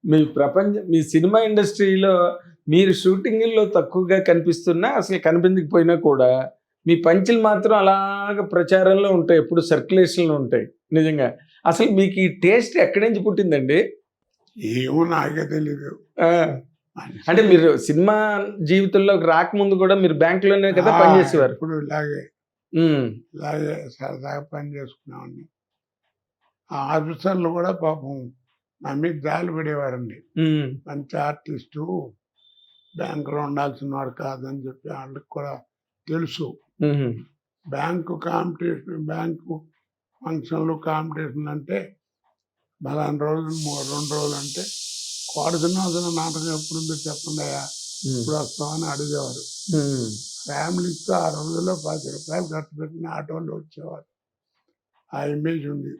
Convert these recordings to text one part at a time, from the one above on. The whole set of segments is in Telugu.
మీ సినిమా ఇండస్ట్రీలో మీరు షూటింగుల్లో తక్కువగా కనిపిస్తున్నా, అసలు కనిపించకపోయినా కూడా, మీ పంచులు మాత్రం అలాగా ప్రచారంలో ఉంటాయి. ఎప్పుడు సర్క్యులేషన్‌లో ఉంటాయి. నిజంగా. అసలు మీకు ఈ టేస్ట్ ఎక్కడి నుంచి పుట్టిందండి? ఏమో నాకే తెలీదు. ఆ! అంటే మీరు సినిమా జీవితంలోకి రాకముందు కూడా మీరు బ్యాంక్‌లోనే కదా పనిచేసేవారు. ఎప్పుడు ఇలాగే హ్మ్. సరదాగా పని చేసుకునేవాడిని. ఆ ఆఫీసర్లు కూడా పాపం నా మీద జాలి పడేవారండి. హ్మ్. మంచి ఆర్టిస్టు బ్యాంకులో ఉండాల్సిన వాడు కాదని చెప్పి వాళ్ళకి కూడా తెలుసు. హుహు. బ్యాంకు ఫంక్షన్‌లు, కాంపిటీషన్‌లు అంటే పలానా రోజులు 2 రోజులు అంటే కోడదినోజన నాటకం ఎప్పుడుందో చెప్పండయ్యా, ఇప్పుడు వస్తామని అడిగేవారు. ఫ్యామిలీతో ఆ రోజుల్లో ₹10 ఖర్చు పెట్టిన ఆటోలో వచ్చేవారు. ఆ ఇమేజ్ ఉంది.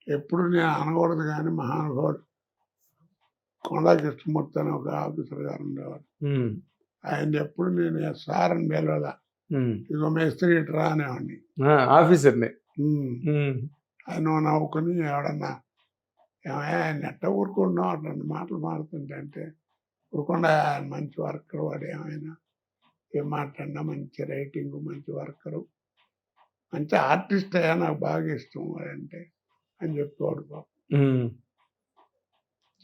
ఎప్పుడు నేను అనకూడదు కానీ మహానుభావుడు కొండా కృష్ణమూర్తి అని ఒక ఆఫీసర్ గారు ఉండేవారు. ఆయన ఎప్పుడు నేను సార్ అని పిలవాల, ఇదిగో మేస్త్రి ఇట్రా అనేవాడిని. ఆఫీసర్ని ఆయన నవ్వుకుని ఎవడన్నా ఏమయ్యా ఆయన ఎట్ట ఊరుకుంటున్నావు అట్లాంటి మాటలు మాడుతుంటే అంటే, ఊరుకుండా ఆయన మంచి వర్కర్ వాడు, ఏమైనా ఏం మాట్లాడినా మంచి రైటింగ్, మంచి వర్కరు, మంచి ఆర్టిస్ట్ అయ్యా, నాకు బాగా ఇష్టం వాడంటే అని చెప్పేవాడు పాపం.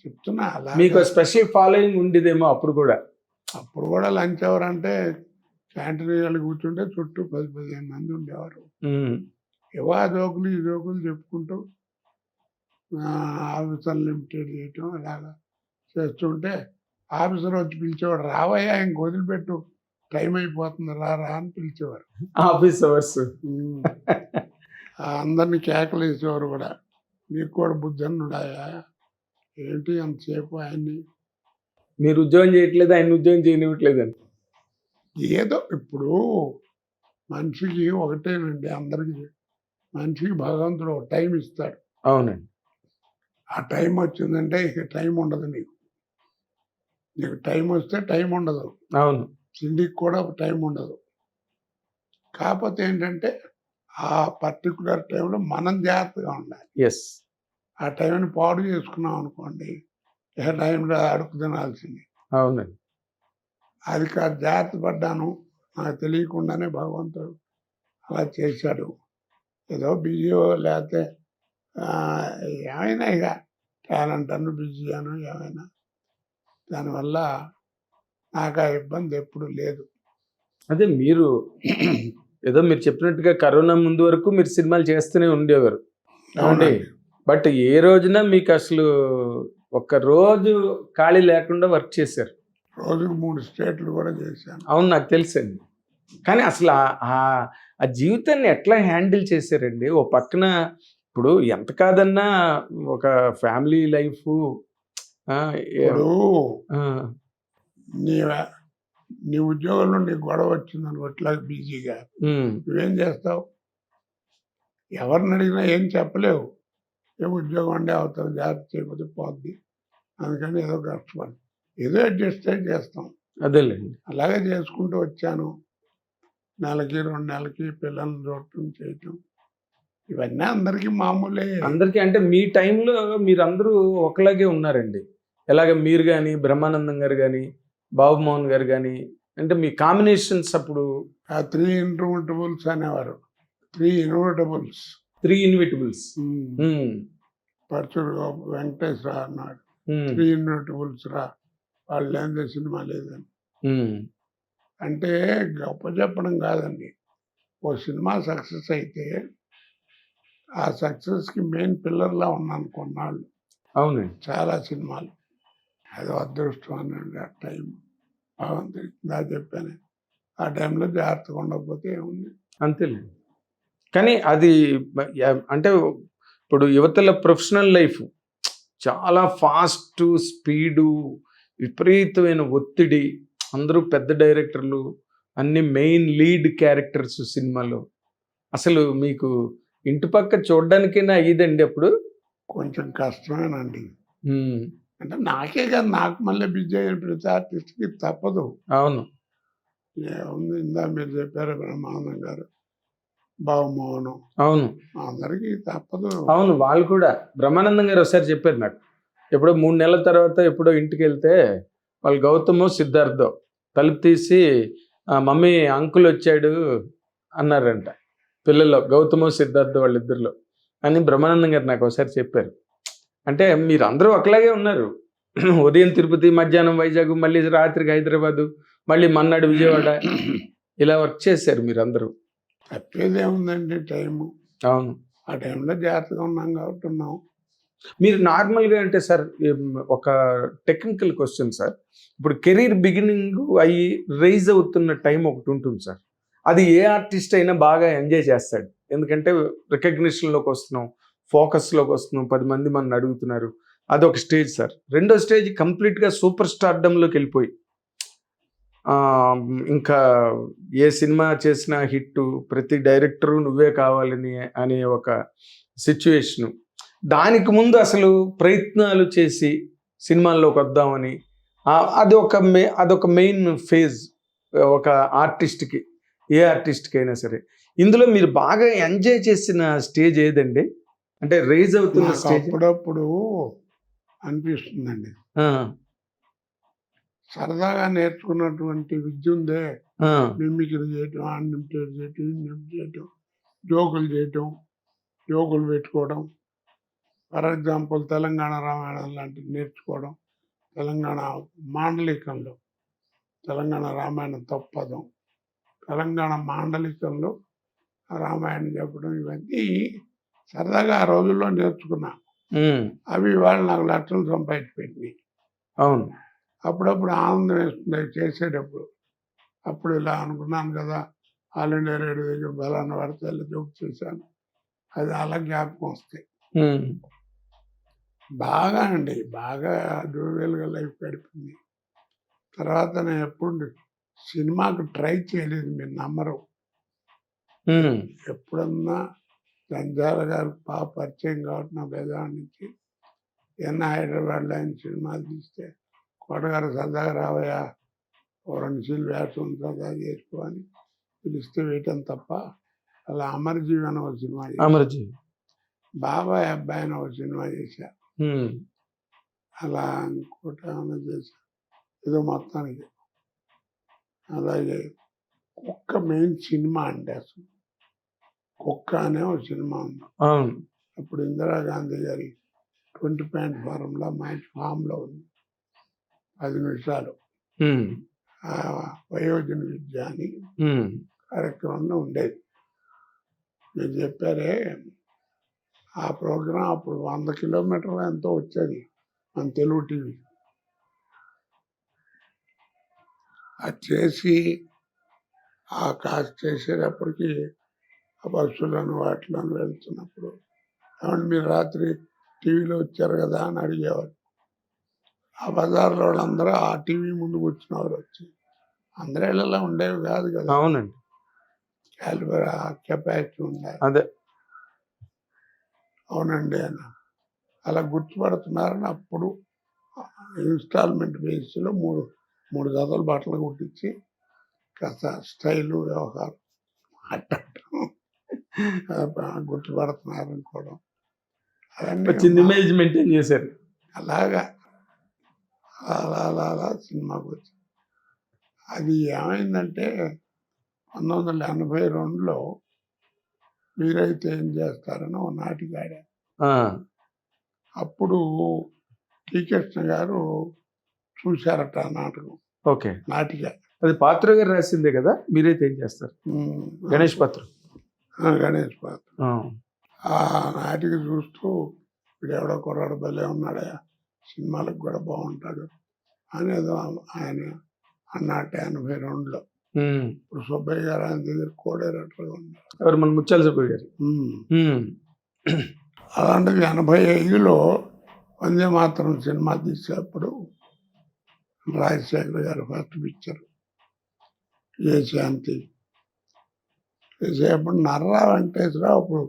చెప్తున్నా అలా. మీకు స్పెషల్ ఫాలోయింగ్ ఉండేదేమో అప్పుడు కూడా. అప్పుడు కూడా లంచ్ అవర్ అంటే క్యాంటీన్ వెళ్ళి కూర్చుంటే చుట్టూ 10-15 మంది ఉండేవారు. ఏవో ఆ జోకులు ఈ జోకులు చెప్పుకుంటూ ఆఫీసర్ లిమిటెడ్ చేయటం అలాగా చేస్తుంటే ఆఫీసర్ వచ్చి పిలిచేవాడు, రావయ్యా ఇంక వదిలిపెట్టు, టైం అయిపోతుంది రా అని పిలిచేవారు. ఆఫీస్ అవర్స్ అందరినీ కేకలు వేసేవారు కూడా, మీకు కూడా బుద్ధి ఉన్నాయా ఏంటి అంతసేపు ఆయన్ని, మీరు ఉద్యోగం చేయట్లేదు, ఆయన ఉద్యోగం చేయనివ్వట్లేదని. ఏదో ఇప్పుడు మనిషికి ఒకటేనండి, అందరికీ మనిషికి భగవంతుడు ఒక టైం ఇస్తాడు. అవునండి. ఆ టైం వచ్చిందంటే ఇక టైం ఉండదు నీకు టైం వస్తే టైం ఉండదు. అవును. తిండికి కూడా ఒక టైం ఉండదు. కాకపోతే ఏంటంటే ఆ పర్టికులర్ టైంలో మనం జాగ్రత్తగా ఉండాలి. ఎస్. ఆ టైంని పాడు చేసుకున్నాం అనుకోండి, ఇక టైంలో అడుగు తినాల్సింది. అవునండి. అది కాదు, జాగ్రత్త పడ్డాను, నాకు తెలియకుండానే భగవంతుడు అలా చేశాడు. ఏదో బిజీయో లేకపోతే ఏమైనా ఇక టాలెంట్ అను బిజీ అను ఏమైనా, దానివల్ల నాకు ఆ ఇబ్బంది ఎప్పుడు లేదు. అదే మీరు ఏదో మీరు చెప్పినట్టుగా కరోనా ముందు వరకు మీరు సినిమాలు చేస్తూనే ఉండేవారు. అవునండి. బట్ ఏ రోజున మీకు అసలు ఒక్క రోజు ఖాళీ లేకుండా వర్క్ చేశారు. రోజుకు 3 స్టేట్లు కూడా చేశాను. అవును, నాకు తెలుసండి. కానీ అసలు ఆ జీవితాన్ని ఎట్లా హ్యాండిల్ చేశారండి? ఓ పక్కన ఇప్పుడు ఎంత కాదన్నా ఒక ఫ్యామిలీ లైఫు. ఇప్పుడు నీ ఉద్యోగంలో నీకు గొడవ వచ్చిందని అట్లా బిజీగా నువ్వేం చేస్తావు? ఎవరిని అడిగినా ఏం చెప్పలేవు. ఉద్యోగం అంటే అవతల జాగ్రత్త చేయకపోతే పోద్ది, అందుకని ఏదో కష్టపడి ఏదో అడ్జస్ట్ చేస్తాం. అదేలేండి. అలాగే చేసుకుంటూ వచ్చాను. నెలకి 2 నెలలకి పిల్లల్ని చూడటం చేయటం ఇవన్నీ అందరికీ మామూలే. అందరికీ అంటే మీ టైంలో మీరందరూ ఒకలాగే ఉన్నారండి. ఎలాగ మీరు కానీ, బ్రహ్మానందం గారు కానీ, బాబుమోహన్ గారు కానీ, అంటే మీ కాంబినేషన్స్ అప్పుడు ఆ 3 ఇన్విటబుల్స్ అనేవారు. 3 ఇన్విటబుల్స్. 3 ఇన్విటబుల్స్. పరచుడు వెంకటేశ్వర అన్నాడు, 3 ఇన్విటబుల్స్ రా, వాళ్ళు లేనిదే సినిమా లేదని. అంటే గొప్ప చెప్పడం కాదండి, ఓ సినిమా సక్సెస్ అయితే ఆ సక్సెస్కి మెయిన్ పిల్లర్లా ఉన్నాను కొన్నాళ్ళు. అవునండి. చాలా సినిమాలు అది అదృష్టం అనండి. ఆ టైం భగవంతుడికి దా చెప్పాను, ఆ టైంలో జాగ్రత్తగా ఉండకపోతే ఏముంది, అంతేలేండి. కానీ అది అంటే ఇప్పుడు యువతల ప్రొఫెషనల్ లైఫ్ చాలా ఫాస్ట్ స్పీడు, విపరీతమైన ఒత్తిడి, అందరూ పెద్ద డైరెక్టర్లు, అన్ని మెయిన్ లీడ్ క్యారెక్టర్స్ సినిమాలో. అసలు మీకు ఇంటి పక్క చూడడానికైనా అయ్యిదండి అప్పుడు? కొంచెం కష్టమేనండి. అంటే నాకే కాదు, నాకు మళ్ళీ బిజీ అయిన ప్రతి ఆర్టిస్ట్కి తప్పదు. అవును. ఏముంది, ఇందా మీరు చెప్పారు బ్రహ్మానందం గారు, బాబుమోహన్, అవును, అందరికీ తప్పదు. అవును. వాళ్ళు కూడా బ్రహ్మానందం గారు ఒకసారి చెప్పారు నాకు, ఎప్పుడో 3 నెలల తర్వాత ఎప్పుడో ఇంటికెళ్తే వాళ్ళు గౌతమో, సిద్ధార్థో తలుపు తీసి మమ్మీ అంకుల్ వచ్చాడు అన్నారంట. పిల్లల్లో గౌతమో, సిద్ధార్థో వాళ్ళిద్దరిలో అని బ్రహ్మానందం గారు నాకు ఒకసారి చెప్పారు. అంటే మీరందరూ ఒకలాగే ఉన్నారు. ఉదయం తిరుపతి, మధ్యాహ్నం వైజాగ్, మళ్ళీ రాత్రికి హైదరాబాదు, మళ్ళీ మన్నాడు విజయవాడ ఇలా వర్క్ చేశారు మీరందరూ. తప్పేది ఏముందండి టైము. అవును. ఆ టైంలో జాగ్రత్తగా ఉన్నాం కాబట్టి ఉన్నాం. మీరు నార్మల్‌గా అంటే సార్ ఒక టెక్నికల్ క్వెషన్ సార్. ఇప్పుడు కెరీర్ బిగినింగ్ అయ్యి రైజ్ అవుతున్న టైం ఒకటుంటుంది సార్. అది ఏ ఆర్టిస్ట్ అయినా బాగా ఎంజాయ్ చేస్తాడు. ఎందుకంటే రికగ్నిషన్‌లోకి వస్తున్నాం, ఫోకస్‌లోకి వస్తున్నాం, 10 మంది మనల్ని అడుగుతున్నారు. అదొక స్టేజ్ సార్. రెండో స్టేజ్ కంప్లీట్‌గా సూపర్ స్టార్డమ్‌లోకి వెళ్ళిపోయి ఇంకా ఏ సినిమా చేసినా హిట్టు, ప్రతి డైరెక్టరు నువ్వే కావాలని అనే ఒక సిట్యుయేషను. దానికి ముందు అసలు ప్రయత్నాలు చేసి సినిమాల్లోకి వద్దామని అదొక మెయిన్ ఫేజ్ ఒక ఆర్టిస్ట్‌కి. ఏ ఆర్టిస్ట్‌కి అయినా సరే. ఇందులో మీరు బాగా ఎంజాయ్ చేసిన స్టేజ్ ఏదండి? అంటే రైజ్ అవుతున్న నాకు స్టేజ్. అప్పుడప్పుడు అనిపిస్తుందండి, ఆ! సరదాగా నేర్చుకున్నటువంటి విద్య ఉందే, ఆ! మిమిక్రీ చేయటం, అన్ఇమిటేట్ చేయటం, ఇన్ఇమిటేట్ చేయటం, జోకులు చేయటం, జోకులు పెట్టుకోవడం. ఫర్ ఎగ్జాంపుల్ తెలంగాణ రామాయణం లాంటివి నేర్చుకోవడం. తెలంగాణ మాండలికంలో తెలంగాణ రామాయణం తప్పదం, తెలంగాణ మాండలికంలో రామాయణం చెప్పడం, ఇవన్నీ సరదాగా ఆ రోజుల్లో నేర్చుకున్నా. హ్మ్. అవి ఇవాళ నాకు లక్షలు సంపాదించిపెట్టినాయి. అవును. అప్పుడప్పుడు ఆనందం వేస్తుంది అవి చేసేటప్పుడు. అప్పుడు ఇలా అనుకున్నాను కదా, ఆల్ ఇండియా రేడియో దగ్గర బలానా వాడితే ఇలా జోక్ చేశాను, అది అలా జ్ఞాపకం వస్తాయి. హ్మ్. బాగా అండి, బాగా జోవియల్‌గా లైఫ్ గడిపింది. తర్వాత నేను ఎప్పుడు సినిమాకి ట్రై చేయలేదు, మీరు నమ్మరు. హ్మ్. ఎప్పుడన్నా జంజాల గారు బాగా పరిచయం కాబట్టి నా బెజవాడ నుంచి ఏమన్నా హైదరాబాద్లో ఆయన సినిమాలు తీస్తే, కోటగారు సరదాగా రావయ్యా, ఓ 2 సీన్లు వేస్తాం సరదాగా చేసుకో అని పిలిస్తే వేయటం తప్ప, అలా అమరజీవి అని ఒక సినిమా చేశా. అమరజీవి. బాబాయ్ అబ్బాయి అని ఒక సినిమా చేశా. హ్మ్. అలా ఇంకోటి ఏమైనా చేశా, ఏదో మొత్తానికి. అలాగే కుక్క మెయిన్ సినిమా అండి అసలు. కుక్క అనే ఒక సినిమా ఉంది. అవును. అప్పుడు ఇందిరాగాంధీ గారి 20 పాయింట్ ఫారంలో మంచి ఫామ్లో ఉంది. 10 నిమిషాలు హ్మ్. వయోజన విద్య అని హ్మ్. కార్యక్రమంలో ఉండేది. మీరు చెప్పారే, ఆ ప్రోగ్రాం అప్పుడు 100 కిలోమీటర్లు ఎంతో వచ్చేది మన తెలుగు టీవీ. అది చేసి ఆ కాస్ట్ చేసేటప్పటికి ఆ బస్సులను వాటిలను వెళ్తున్నప్పుడు, ఏమంటే మీరు రాత్రి టీవీలో వచ్చారు కదా అని అడిగేవారు. ఆ బజార్లో వాళ్ళందరూ ఆ టీవీ ముందుకు వచ్చినవారు వచ్చి. అందరి ఇళ్ళలో ఉండేవి కాదు కదా, అవునండి. క్యాలిబర్ కెపాసిటీ ఉండాలి. అదే. అవునండి అన్న. అలా గుర్తుపడుతున్నారని అప్పుడు ఇన్స్టాల్మెంట్ బేస్లో మూడు జతలు బట్టలు కుట్టించి కాస్త స్టైలు వ్యవహారం మాట్లాడటం గుర్తుపడుతున్నారు అనుకోవడం, అవన్నీ చిన్న ఇమేజ్ మెయింటైన్ చేశారు. అలాగా అలా అలా అలా సినిమాకి వచ్చి. అది ఏమైందంటే 1982లో మీరైతే ఏం చేస్తారని ఒక నాటిక ఆడా. ఆ! అప్పుడు టి. కృష్ణ గారు చూశారట ఆ నాటకం, ఓకే. నాటిక. అది పాత్ర గారు రాసిందే కదా! మీరైతే ఏం చేస్తారు? గణేష్ పాత్ర. గణేష్ పాత్ర. ఆ! ఆ నాటిక చూస్తూ వీడెవడో కుర్రాడు భలే ఉన్నాడా, సినిమాలకు కూడా బాగుంటాడు అనేదో ఆయన అన్నట్టు 82లో. హ్మ్. ఇప్పుడు సుబ్బయ్య గారు ఆయన దగ్గర కోడైరెక్టర్గా ఉన్నారు. ఎవరు మన ముత్యాల సుబ్బయ్య గారు. హ్మ్. అలాంటిది 85లో వందే మాతరం సినిమా తీసేటప్పుడు రాజశేఖర్ గారు ఫస్ట్ పిక్చర్ ఏ శాంతి చేసేటప్పుడు నర్రా వెంకటేశ్వరరావు అప్పుడు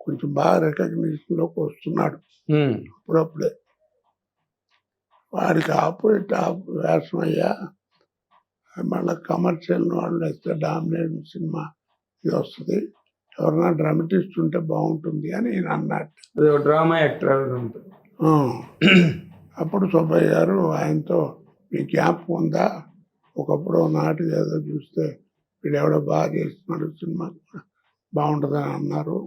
కొంచెం బాగా రికగ్నిషన్లోకి వస్తున్నాడు హ్మ్. అప్పుడప్పుడే. వాడికి ఆపోజిట్ వేషం అయ్యా, మళ్ళీ కమర్షియల్ వాళ్ళు వేస్తే డామినేట్ సినిమా ఇది వస్తుంది, ఎవరైనా డ్రామటిస్ట్ ఉంటే బాగుంటుంది అని ఈయన అన్నట్టు. అది ఒక డ్రామా యాక్టర్ ఉంటుంది. అప్పుడు సుబ్బయ్య గారు ఆయనతో మీ జ్ఞాపకం ఉందా, ఒకప్పుడు నాటి ఏదో చూస్తే వీడు ఎవడో బాగా చేస్తున్నాడు, సినిమా బాగుంటుందని అన్నారు.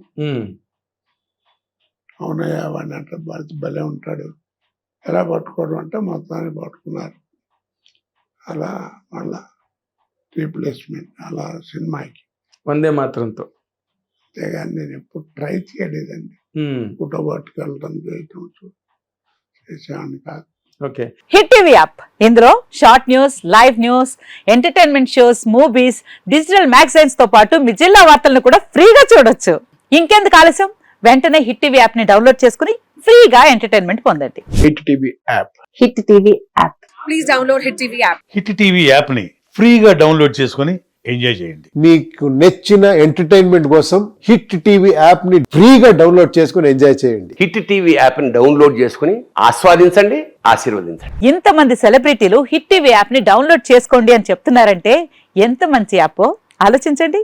అవునయ్యా వాడిని అంటే భలే ఉంటాడు, ఎలా పట్టుకోవడం అంటే మొత్తాన్ని పట్టుకున్నారు. అలా మళ్ళా రీప్లేస్మెంట్ అలా సినిమాకి వందే మాత్రంతో. అంతేగాని నేను ఎప్పుడు ట్రై చేయలేదండి. ఫోటో పట్టుకెళ్ళడం చేయటం చేసేవాడిని కాదు. ఓకే. హిట్ టీవీ యాప్, ఇందులో short news, live news, entertainment shows, movies, digital magazines తో పాటు మీ జిల్లా వార్తలను కూడా ఫ్రీగా చూడొచ్చు. ఇంకెందుకు ఆలస్యం, వెంటనే హిట్ టీవీ యాప్ ని డౌన్లోడ్ చేసుకుని ఫ్రీగా ఎంటర్టైన్మెంట్ పొందండి. Hit TV app. Hit TV app. Please download Hit TV app. Hit TV యాప్ని ఫ్రీగా డౌన్లోడ్ చేసుకొని ఎంజాయ్ చేయండి. మీకు నచ్చిన ఎంటర్టైన్మెంట్ కోసం హిట్ టీవీ యాప్ ని ఫ్రీగా డౌన్లోడ్ చేసుకొని ఎంజాయ్ చేయండి. హిట్ టీవీ యాప్ని డౌన్లోడ్ చేసుకుని ఆస్వాదించండి, ఆశీర్వదించండి. ఇంతమంది సెలబ్రిటీలు హిట్ టీవీ యాప్ ని డౌన్లోడ్ చేసుకోండి అని చెప్తున్నారంటే ఎంత మంచి యాప్ ఆలోచించండి.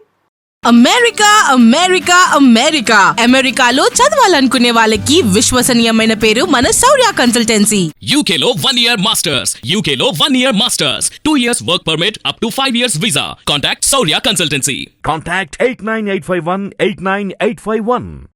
అమెరికా అమెరికా అమెరికా అమెరికాలో చదవాలనుకునే వాళ్ళకి విశ్వసనీయమైన పేరు మన శౌర్య కన్సల్టెన్సీ. UK లో 1 year masters, UK లో 1 year masters, 2 years work permit up to 5 years visa. Contact Saurya Consultancy. Contact 89851 89851.